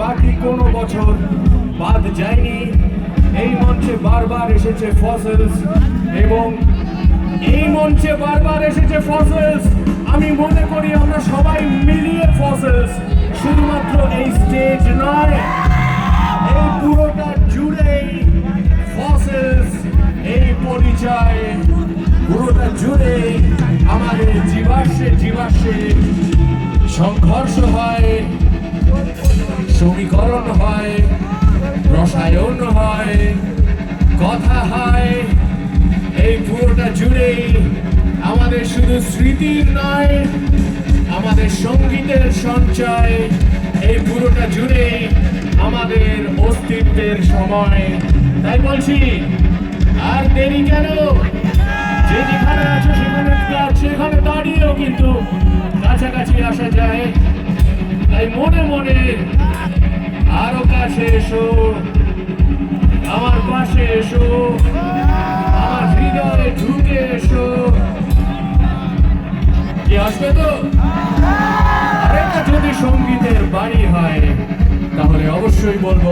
বাকি কোনো বছর বাদ যায়নি। এই মঞ্চে বারবার এসেছে ফসিলস এবং এই মঞ্চে বারবার এসেছে ফসিলস। আমি মনে করি আমরা সবাই মিলিয়ে ফসিলস, শুধুমাত্র এই স্টেজ নয়, এই পুরোটা জুড়েই ফসিলস এই পরিচয়, পুরোটা জুড়ে আমাদের জীবাশ্মে সংঘর্ষ হয়, সমীকরণ হয়, রসায়ন হয়, কথা হয়। এই পুরোটা জুড়েই আমাদের শুধু স্মৃতির নয়, আমাদের সঙ্গীতের সঞ্চয়। এই পুরোটা জুড়ে আমাদের অস্তিত্বের সময়। তাই বলছি, আর দেরি কেন? যে যেখানে আছো সেখানে দাঁড়িয়েও কিন্তু কাছাকাছি আসা যায়। তাই মনে মনে আরো কাছে এসো, আমার পাশে এসো, আমার হৃদয়ে ঢুকে এসো। কি আসবে তো? আরেকটা যদি সঙ্গীতের বাড়ি হয় তাহলে অবশ্যই বলবো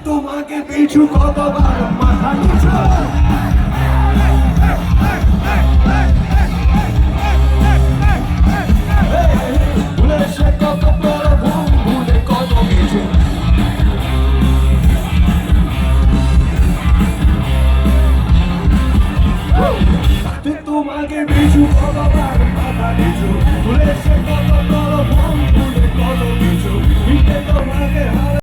তোমাকে পিছু কতবার মাথা নিচু